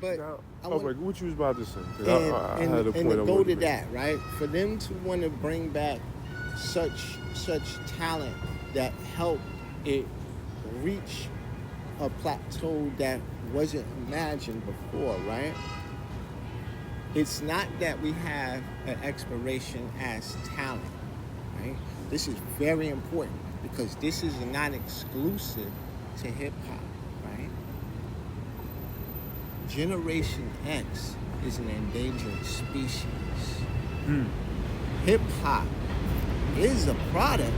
But Now, I okay, want, what you was about to say? 'Cause I and, had a and point to I go wanted to make. that, right? For them to want to bring back such talent that helped it reach a plateau that wasn't imagined before, right? It's not that we have an expiration as talent, right? This is very important because this is not exclusive to hip hop, right? Generation X is an endangered species. Hip hop is a product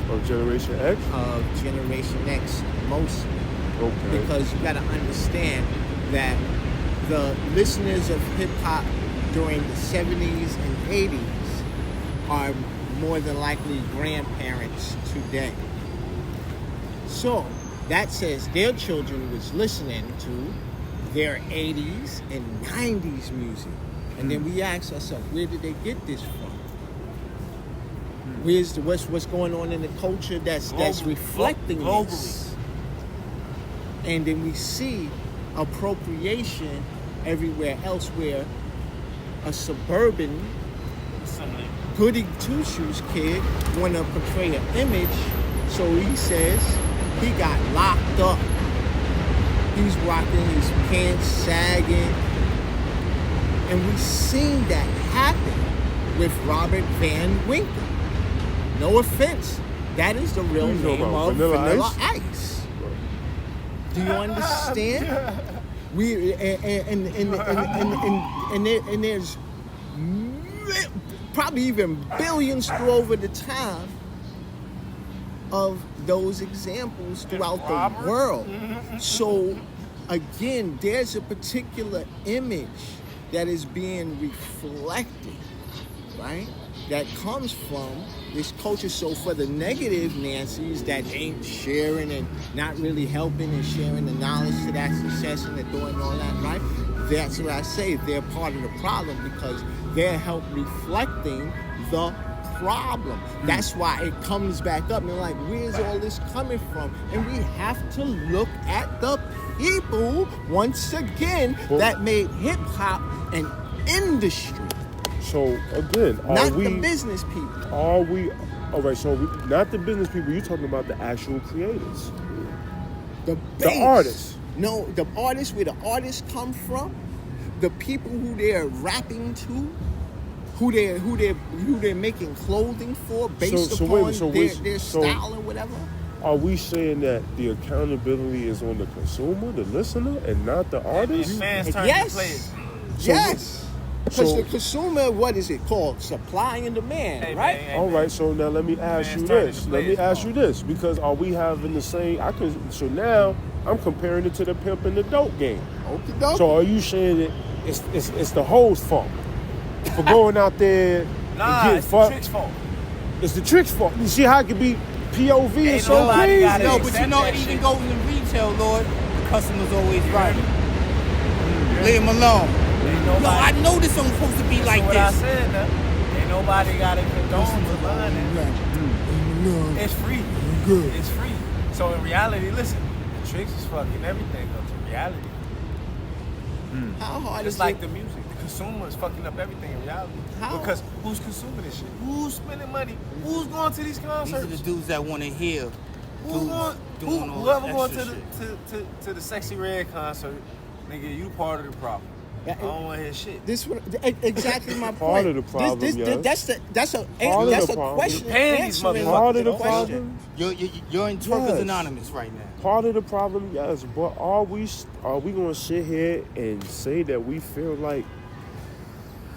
Of Generation X? of Generation X mostly. Okay. Because you got to understand that the listeners of hip hop during the 70s and 80s are more than likely grandparents today. So that says their children was listening to their 80s and 90s music. And then we ask ourselves, where did they get this from? What's going on in the culture that's reflecting this? And then we see appropriation everywhere else where a suburban goody two-shoes kid want to portray an image, so he says he got locked up. He's rocking his pants sagging. And we've seen that happen with Robert Van Winkle. No offense, that is the real name of Vanilla Ice. Do you understand? We and there's probably even billions through over the time of those examples throughout the world. So again, there's a particular image that is being reflected, right? That comes from this culture. So for the negative Nancy's that ain't sharing and not really helping and sharing the knowledge to that success and they're doing all that, right? That's what I say. They're part of the problem because they're help reflecting the problem. That's why it comes back up and like, where's all this coming from? And we have to look at the people once again that made hip hop an industry. So again, not the business people. All right? So not the business people. You're talking about the actual creators, the artists. No, the artists. Where the artists come from, the people who they're rapping to, who they're making clothing for, based upon their style or whatever. Are we saying that the accountability is on the consumer, the listener, and not the artist? Fans turn to players. Yes. Because the consumer, what is it called? Supply and demand, right? All right, so now let me ask you this. Because are we having the same... So now, I'm comparing it to the pimp and the dope game. Okay. So are you saying that it's the hoe's fault for going out there and getting fucked? It's the trick's fault. It's the trick's fault. You see how it can be POV and so crazy? No, but you know it even goes in retail, Lord. The customer's always right. Leave him alone. No, I know this ain't supposed to be like what this. I said, ain't nobody got it condone to line it. It's free. It's free. So in reality, listen, the tricks is fucking everything up to reality. How hard Just is like it? the music. The consumer is fucking up everything in reality. How? Because who's consuming this shit? Who's spending money? Who's going to these concerts? These are the dudes that want to hear. Whoever going to the Sexy Red concert, nigga, you part of the problem. I don't want to hear shit. This exactly my point. Part of the problem, That's a question. Part of the problem. You're in Twerkers Anonymous right now. Part of the problem, yes, but are we gonna sit here and say that we feel like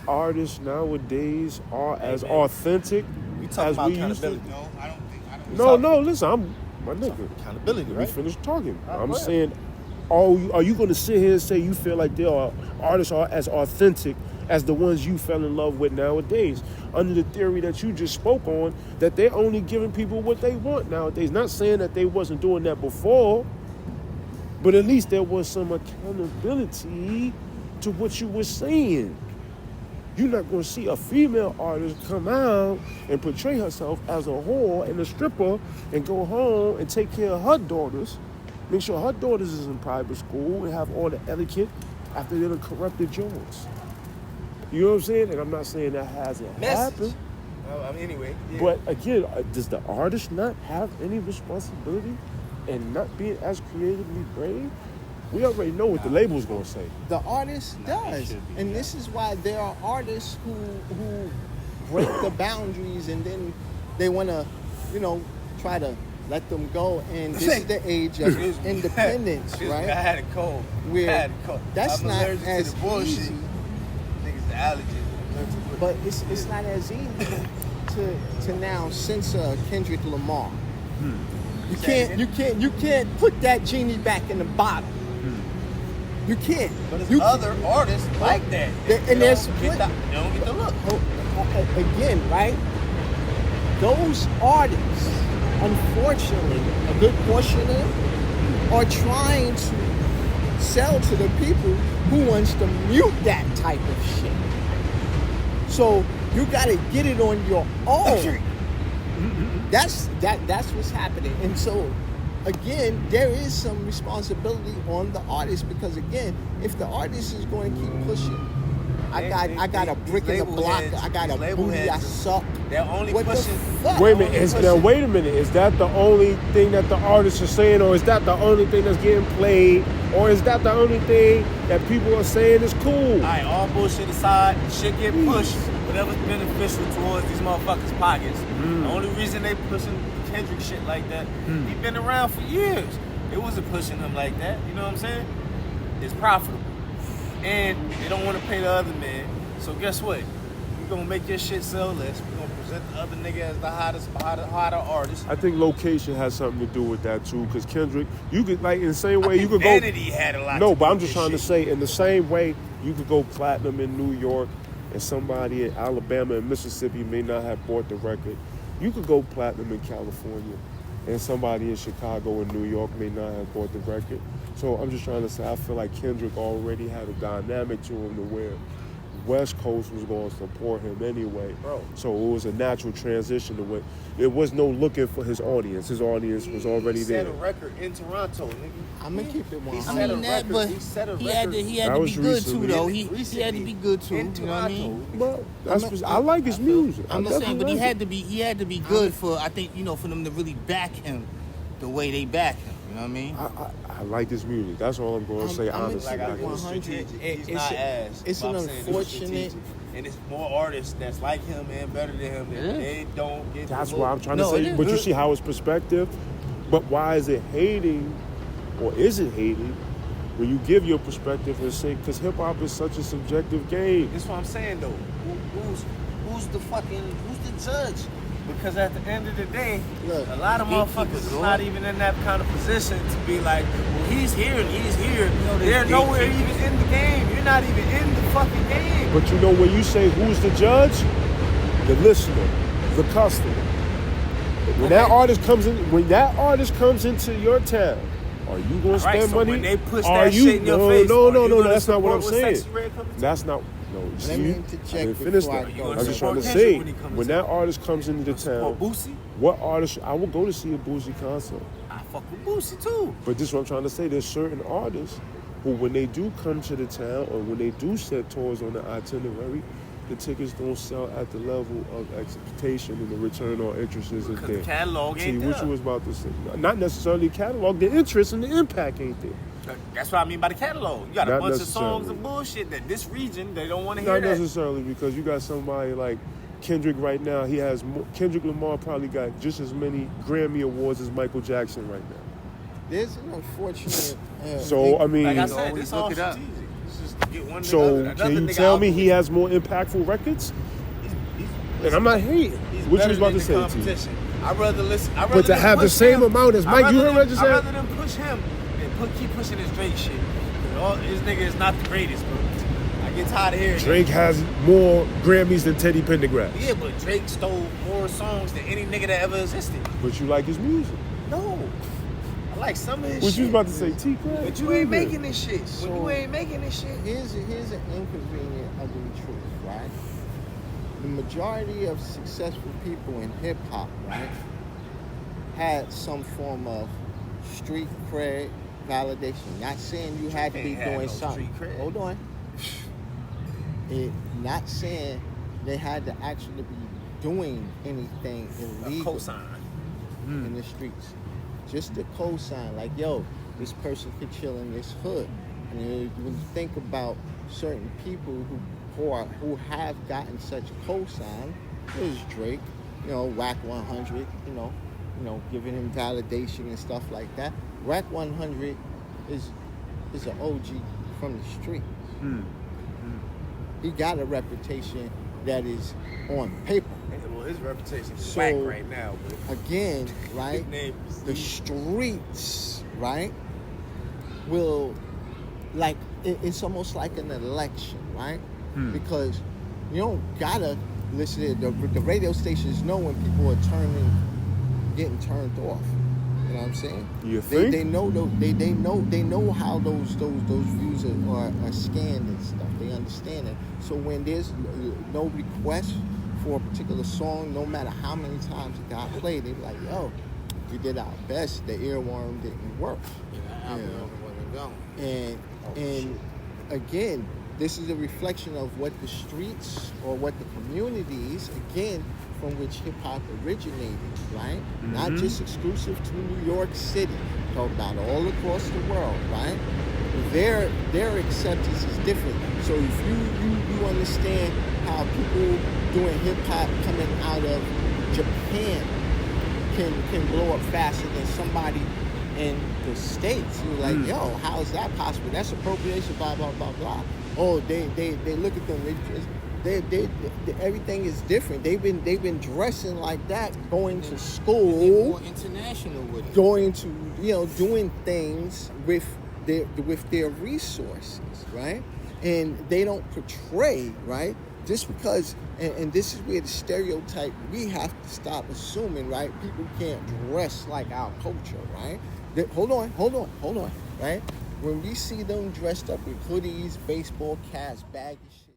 artists nowadays are as authentic as we used to? No, I don't think. No, listen, I'm my nigga. Accountability, We right? finished talking. I'm saying, are you gonna sit here and say you feel like there are artists are as authentic as the ones you fell in love with nowadays, under the theory that you just spoke on, that they're only giving people what they want nowadays? Not saying that they wasn't doing that before, but at least there was some accountability to what you were saying. You're not going to see a female artist come out and portray herself as a whore and a stripper and go home and take care of her daughters, make sure her daughters is in private school and have all the etiquette after they done corrupted yours. You know what I'm saying? And I'm not saying that hasn't happened. Anyway. Yeah. But again, does the artist not have any responsibility in not being as creatively brave? We already know what the label's gonna say. The artist does, and this is why there are artists who break the boundaries, and then they want to, try to let them go. And this is the age of independence, right? I had a cold. Where that's I'm not allergic as to the bullshit. easy. Niggas the allergies. But it's not as easy to now censor Kendrick Lamar. You can't put that genie back in the bottle. You can't. But there's other artists like that. And they're split. They don't get the look. Again, right? Those artists, unfortunately, a good portion of them are trying to sell to the people who wants to mute that type of shit. So you got to get it on your own. That's what's happening. And so, again, there is some responsibility on the artist, because again, if the artist is going to keep pushing, I got a brick in the block, I got a booty, I suck. They're only what pushing. Wait a minute. Wait a minute. Is that the only thing that the artists are saying, or is that the only thing that's getting played, or is that the only thing that people are saying is cool? All right, all bullshit aside, shit get pushed. Whatever's beneficial towards these motherfuckers' pockets. The only reason they pushing Kendrick shit like that, he been around for years. It wasn't pushing him like that. You know what I'm saying? It's profitable. And they don't want to pay the other man. So guess what? We're going to make your shit sell less. We're going to present the other nigga as the hotter artist. I think location has something to do with that too, because Kendrick, you could, like, in the same way you could go. Vanity had a lot. No, to but do I'm just with trying to shit. say, in the same way you could go platinum in New York, and somebody in Alabama and Mississippi may not have bought the record. You could go platinum in California, and somebody in Chicago and New York may not have bought the record. So I'm just trying to say, I feel like Kendrick already had a dynamic to him to where West Coast was going to support him anyway. Bro. So it was a natural transition to what, there was no looking for his audience. His audience was already there. He set a record in Toronto, nigga. I'm gonna keep it He 100. set a record. but He set a he had record. to That be was good recently. too, though. He Recently. had to be good too. In You know what I Toronto. mean? Well, I like his music. I'm I just saying, but definitely he had to be good for, I think, for them to really back him the way they back him. You know what I mean? I like his music. That's all I'm going to say, I'm honestly. Like I Like was 100. strategic. He's It's not a- ass. it's But an I'm saying it's unfortunate- strategic. And it's more artists that's like him and better than him that they don't get. That's the why I'm look. trying to No, say. it is But you good. see how it's perspective. But why is it hating, or is it hating, when you give your perspective and say, because hip hop is such a subjective game? That's what I'm saying though. Who's the judge? Because at the end of the day, Look, a lot of motherfuckers is not even in that kind of position to be like, well, he's here and he's here. They're nowhere even in the game. You're not even in the fucking game. But you know, when you say who's the judge, the listener, the customer. When that artist comes into your town, are you going to spend Right, so money? when they push Are that you, shit in your face, no, are you gonna that's not what I'm support saying. Sexy Red coming to? That's not. No, you Let see, me I interject didn't finish before I that. go. I'm just trying to Support say, Kendrick when he comes when in. that artist comes into the Support town, Boosie? what artist? I will go to see a Boosie concert. I fuck with Boosie too. But this is what I'm trying to say. There's certain artists who, when they do come to the town, or when they do set tours on the itinerary, the tickets don't sell at the level of expectation, and the return on interest isn't Because there. the catalog See, ain't what there. you was about to say. Not necessarily catalog. The interest and the impact ain't there. That's what I mean by the catalog. You got a Not bunch of songs necessarily. and bullshit that this region, they don't want to hear Not that. necessarily, because you got somebody like Kendrick right now. He has more, Kendrick Lamar probably got just as many Grammy awards as Michael Jackson right now. There's an unfortunate. So I mean, Like I You said, always this look all it up. strategic. It's just to get one nigga so other- can you another nigga tell out me the he way. has more impactful records? He's- And I'm not hating. he's What you better was about than to the say, T? competition. I'd rather listen. But to have the same amount as Mike, you heard what I just said? I'd rather than push him and keep pushing his Drake shit. This nigga is not the greatest, bro. I get tired of hearing Drake has more Grammys than Teddy Pendergrass. that. Yeah, but Drake stole more songs than any nigga that ever existed. But you like his music. No. I like some of his What shit. you was about to say, T? Craig? But you ain't Craig. making this shit. When you ain't making this shit. Here's an inconvenient, ugly truth, right? The majority of successful people in hip hop, right, had some form of street cred, validation. Not saying you had to be Can't have doing no something. street cred. Hold on. Not saying they had to actually be doing anything A illegal cosign. in the streets. Just a cosign, like, yo, this person could chill in this hood. And when you think about certain people who have gotten such cosign, there's Drake, Whack 100, giving him validation and stuff like that. Whack 100 is an OG from the street. He got a reputation that is on paper. Well, his reputation is So, whack right now, but Again, right? his name is The streets, right, will, like, it's almost like an election, right? Because you don't gotta listen to the radio stations know when people are getting turned off. You know what I'm saying? You think? They know how those views are scanned and stuff. They understand it. So when there's no request for a particular song, no matter how many times it got played, they be like, yo, we did our best. The earworm didn't work. And again, this is a reflection of what the streets or what the communities, again, from which hip-hop originated, right? Not just exclusive to New York City. Talk about all across the world, right? Their acceptance is different. So if you understand how people doing hip-hop coming out of Japan can blow up faster than somebody in the States. You're like, yo, how is that possible? That's appropriation, blah, blah, blah, blah. Oh, they look at them. They everything is different. They've been dressing like that, going to school, They're more international with it. going to doing things with their resources, right? And they don't portray, right? Just because, and this is where the stereotype, we have to stop assuming, right? People can't dress like our culture, right? Hold on, right? When we see them dressed up with hoodies, baseball caps, baggy shit,